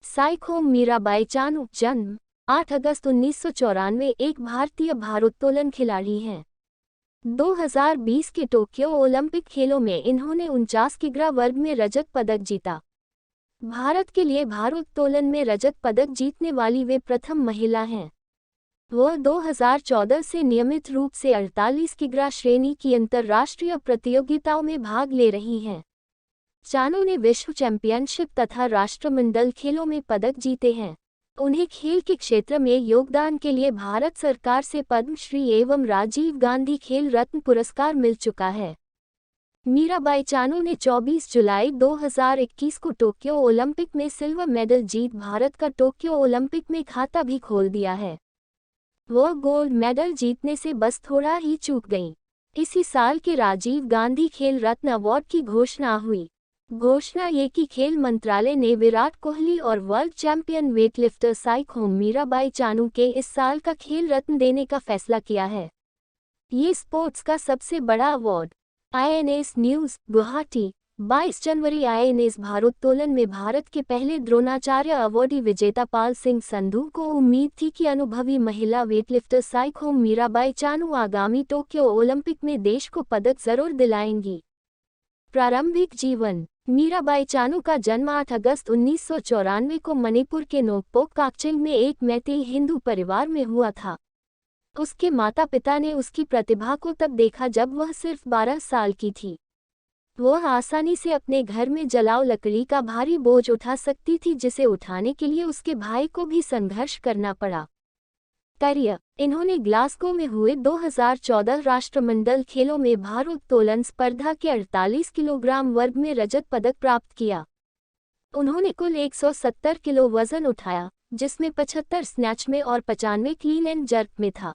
साइखोम मीराबाई चानू जन्म 8 अगस्त 1994 एक भारतीय भारोत्तोलन खिलाड़ी हैं। 2020 के टोक्यो ओलंपिक खेलों में इन्होंने 49 किग्रा वर्ग में रजत पदक जीता। भारत के लिए भारोत्तोलन में रजत पदक जीतने वाली वे प्रथम महिला हैं। वह 2014 से नियमित रूप से 48 किग्रा श्रेणी की अंतर्राष्ट्रीय प्रतियोगिताओं में भाग ले रही हैं। चानू ने विश्व चैंपियनशिप तथा राष्ट्रमंडल खेलों में पदक जीते हैं। उन्हें खेल के क्षेत्र में योगदान के लिए भारत सरकार से पद्मश्री एवं राजीव गांधी खेल रत्न पुरस्कार मिल चुका है। मीराबाई चानू ने 24 जुलाई 2021 को टोक्यो ओलंपिक में सिल्वर मेडल जीत भारत का टोक्यो ओलंपिक में खाता भी खोल दिया है। वह गोल्ड मेडल जीतने से बस थोड़ा ही चूक गईं। इसी साल के राजीव गांधी खेल रत्न अवार्ड की घोषणा हुई। घोषणा ये कि खेल मंत्रालय ने विराट कोहली और world champion weightlifter Saikhom Mirabai Chanu के इस साल का खेल रत्न देने का फैसला किया है। ये स्पोर्ट्स का सबसे बड़ा अवार्ड। आईएनएस न्यूज़ गुवाहाटी 22 जनवरी। आईएनएस भारोत्तोलन में भारत के पहले द्रोणाचार्य अवॉर्डी विजेता पाल सिंह संधू को उम्मीद थी कि अनुभवी महिला वेटलिफ्टर साइखोम मीराबाई चानू आगामी टोक्यो ओलंपिक में देश को पदक जरूर दिलाएंगी। प्रारंभिक जीवन। मीराबाई चानू का जन्म 8 अगस्त 1994 को मणिपुर के नोकपोक काकचिंग में एक मैतेई हिंदू परिवार में हुआ था। उसके माता पिता ने उसकी प्रतिभा को तब देखा जब वह सिर्फ 12 साल की थी। वह आसानी से अपने घर में जलाऊ लकड़ी का भारी बोझ उठा सकती थी, जिसे उठाने के लिए उसके भाई को भी संघर्ष करना पड़ा। करियर। इन्होंने ग्लासगो में हुए 2014 राष्ट्रमंडल खेलों में भारोत्तोलन स्पर्धा के 48 किलोग्राम वर्ग में रजत पदक प्राप्त किया। उन्होंने कुल 170 किलो वजन उठाया, जिसमें 75 स्नैच में और 95 क्लीन एंड जर्क में था।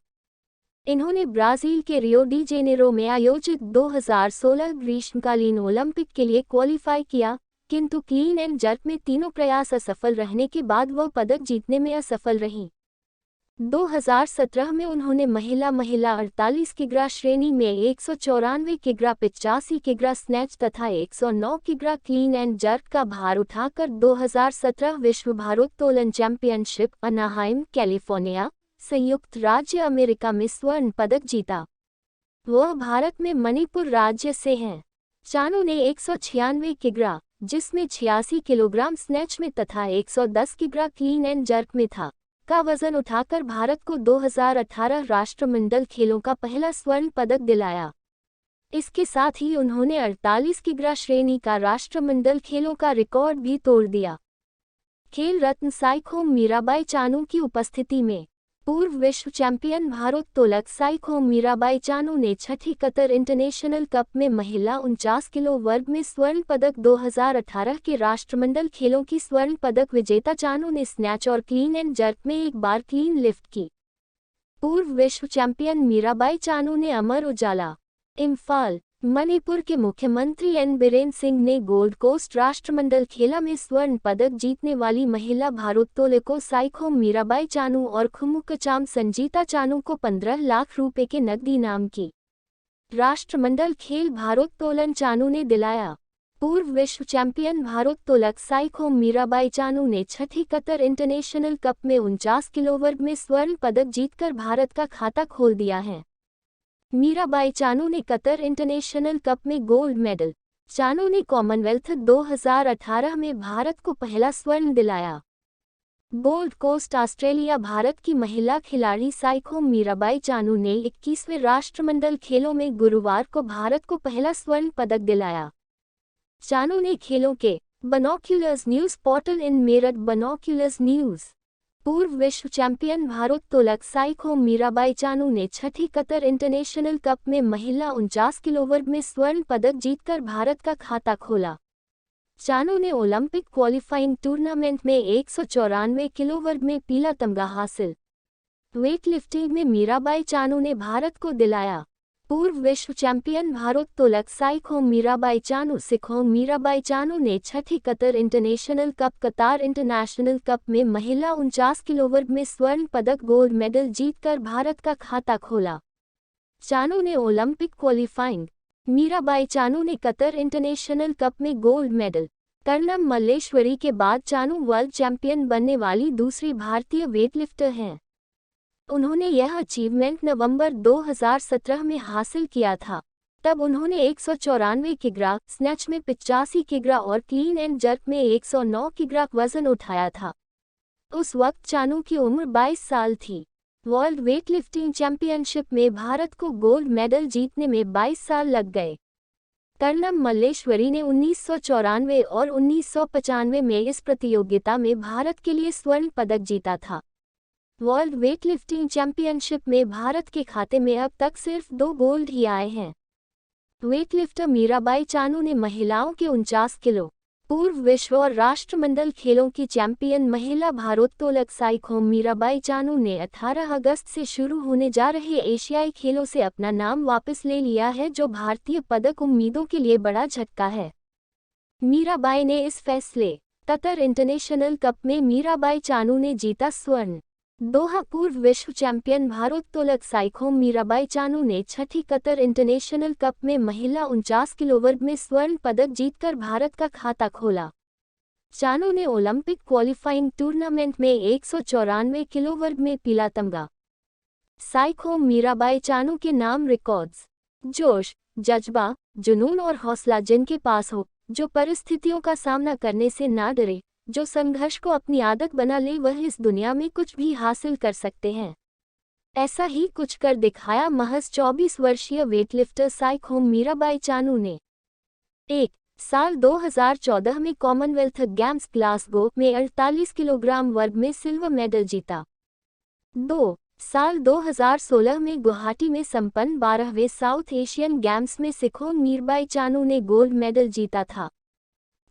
इन्होंने ब्राजील के रियो डी जेनेरो में आयोजित 2016 ग्रीष्मकालीन ओलंपिक के लिए क्वालिफाई किया, किंतु क्लीन एंड जर्क में तीनों प्रयास असफल रहने के बाद वह पदक जीतने में असफल रहीं। 2017 में उन्होंने महिला 48 किग्रा श्रेणी में 194 किग्रा 85 किग्रा स्नैच तथा 109 किग्रा क्लीन एंड जर्क का भार उठाकर 2017 विश्व भारोत्तोलन चैंपियनशिप अनाहाइम कैलिफोर्निया संयुक्त राज्य अमेरिका में स्वर्ण पदक जीता। वह भारत में मणिपुर राज्य से हैं। चानू ने 196 किग्रा, जिसमें 86 किलोग्राम स्नैच में तथा 110 किग्रा क्लीन एंड जर्क में था, का वजन उठाकर भारत को 2018 राष्ट्रमंडल खेलों का पहला स्वर्ण पदक दिलाया। इसके साथ ही उन्होंने 48 किग्रा श्रेणी का राष्ट्रमंडल खेलों का रिकॉर्ड भी तोड़ दिया। खेल रत्न साइखोम मीराबाई चानू की उपस्थिति में पूर्व विश्व चैंपियन भारोत्तोलक साइखोम मीराबाई चानू ने छठी कतर इंटरनेशनल कप में महिला 49 किलो वर्ग में स्वर्ण पदक, 2018 के राष्ट्रमंडल खेलों की स्वर्ण पदक विजेता चानू ने स्नैच और क्लीन एंड जर्क में एक बार क्लीन लिफ्ट की। पूर्व विश्व चैंपियन मीराबाई चानू ने अमर उजाला इम्फाल। मणिपुर के मुख्यमंत्री एन बीरेन सिंह ने गोल्ड कोस्ट राष्ट्रमंडल खेला में स्वर्ण पदक जीतने वाली महिला भारोत्तोलकों साइखोम मीराबाई चानू और खुमुकचाम संजीता चानू को 15 लाख रुपए के नकदी इनाम की राष्ट्रमंडल खेल भारोत्तोलन चानू ने दिलाया। पूर्व विश्व चैंपियन भारोत्तोलक साइखोम मीराबाई चानू ने छठी कतर इंटरनेशनल कप में 49 किलो वर्ग में स्वर्ण पदक जीतकर भारत का खाता खोल दिया है। मीराबाई चानू ने कतर इंटरनेशनल कप में गोल्ड मेडल। चानू ने कॉमनवेल्थ 2018 में भारत को पहला स्वर्ण दिलाया। Gold coast Australia. भारत की महिला खिलाड़ी साइखोम मीराबाई चानू ने 21वें राष्ट्रमंडल खेलों में गुरुवार को भारत को पहला स्वर्ण पदक दिलाया। चानू ने खेलों के बाइनोक्यूलर्स न्यूज़ पोर्टल इन मेरठ बाइनोक्यूलर्स न्यूज़। पूर्व विश्व चैंपियन भारोत्तोलक साइखोम मीराबाई चानू ने छठी कतर इंटरनेशनल कप में महिला 49 किलो वर्ग में स्वर्ण पदक जीतकर भारत का खाता खोला। चानू ने ओलंपिक क्वालिफाइंग टूर्नामेंट में 194 किलो वर्ग में पीला तमगा हासिल। वेटलिफ्टिंग में मीराबाई चानू ने भारत को दिलाया। पूर्व विश्व चैंपियन भारोत्तोलक साइखोम मीराबाई चानू सिखोम मीराबाई चानू ने छठी कतर इंटरनेशनल कप कतार इंटरनेशनल कप में महिला 49 किलो वर्ग में स्वर्ण पदक गोल्ड मेडल जीतकर भारत का खाता खोला। चानू ने ओलंपिक क्वालिफाइंग। मीराबाई चानू ने कतर इंटरनेशनल कप में गोल्ड मेडल। कर्णम मल्लेश्वरी के बाद चानू वर्ल्ड चैंपियन बनने वाली दूसरी भारतीय वेटलिफ्टर हैं। उन्होंने यह अचीवमेंट नवंबर 2017 में हासिल किया था। तब उन्होंने 194 किग्रा, स्नैच में 85 किग्रा और क्लीन एंड जर्क में 109 किग्रा वजन उठाया था। उस वक्त चानू की उम्र 22 साल थी। वर्ल्ड वेटलिफ्टिंग चैंपियनशिप में भारत को गोल्ड मेडल जीतने में 22 साल लग गए। कर्णम मल्लेश्वरी ने 1994 और 1995 में इस प्रतियोगिता में भारत के लिए स्वर्ण पदक जीता था। वर्ल्ड वेटलिफ्टिंग चैंपियनशिप में भारत के खाते में अब तक सिर्फ 2 गोल्ड ही आए हैं। वेटलिफ्टर मीराबाई चानू ने महिलाओं के 49 किलो पूर्व विश्व और राष्ट्रमंडल खेलों की चैंपियन महिला भारोत्तोलक साइखोम मीराबाई चानू ने 18 अगस्त से शुरू होने जा रहे एशियाई खेलों से अपना नाम वापस ले लिया है, जो भारतीय पदक उम्मीदों के लिए बड़ा झटका है। मीराबाई ने इस फैसले कतर इंटरनेशनल कप में मीराबाई चानू ने जीता स्वर्ण। दोहा पूर्व विश्व चैंपियन भारोत्तोलक साइखोम मीराबाई चानू ने छठी कतर इंटरनेशनल कप में महिला 49 किलो वर्ग में स्वर्ण पदक जीतकर भारत का खाता खोला। चानू ने ओलंपिक क्वालिफाइंग टूर्नामेंट में 194 किलो वर्ग में पीला तमगा। साइखोम मीराबाई चानू के नाम रिकॉर्ड्स, जोश, जज्बा, जुनून और हौसला जिनके पास हो, जो परिस्थितियों का सामना करने से ना डरे, जो संघर्ष को अपनी आदत बना ले, वह इस दुनिया में कुछ भी हासिल कर सकते हैं। ऐसा ही कुछ कर दिखाया महज 24 वर्षीय वेटलिफ्टर साइखोम मीराबाई चानू ने। 1. साल 2014 में कॉमनवेल्थ गेम्स ग्लासगो में 48 किलोग्राम वर्ग में सिल्वर मेडल जीता। 2. साल 2016 में गुवाहाटी में संपन्न 12वें साउथ एशियन गेम्स में सिखोम मीराबाई चानू ने गोल्ड मेडल जीता था।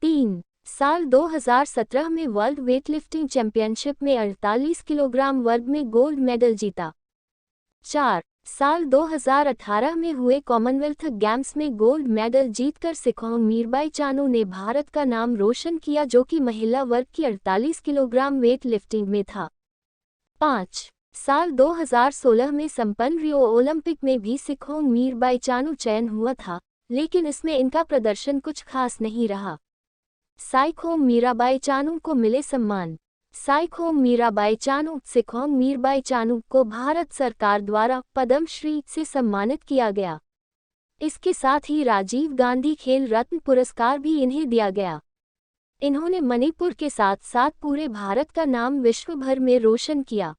3. साल 2017 में वर्ल्ड वेटलिफ्टिंग चैंपियनशिप में 48 किलोग्राम वर्ग में गोल्ड मेडल जीता। 4. साल 2018 में हुए कॉमनवेल्थ गेम्स में गोल्ड मेडल जीतकर सिखोम मीराबाई चानू ने भारत का नाम रोशन किया, जो कि महिला वर्ग की 48 किलोग्राम वेट लिफ्टिंग में था। 5. साल 2016 में संपन्न रियो ओलंपिक में भी सिखोम मीराबाई चानू चयन हुआ था, लेकिन इसमें इनका प्रदर्शन कुछ खास नहीं रहा। साइखोम मीराबाई चानू को मिले सम्मान। साइखोम मीराबाई चानू सिखोम मीराबाई चानू को भारत सरकार द्वारा पद्म श्री से सम्मानित किया गया। इसके साथ ही राजीव गांधी खेल रत्न पुरस्कार भी इन्हें दिया गया। इन्होंने मणिपुर के साथ साथ पूरे भारत का नाम विश्व भर में रोशन किया।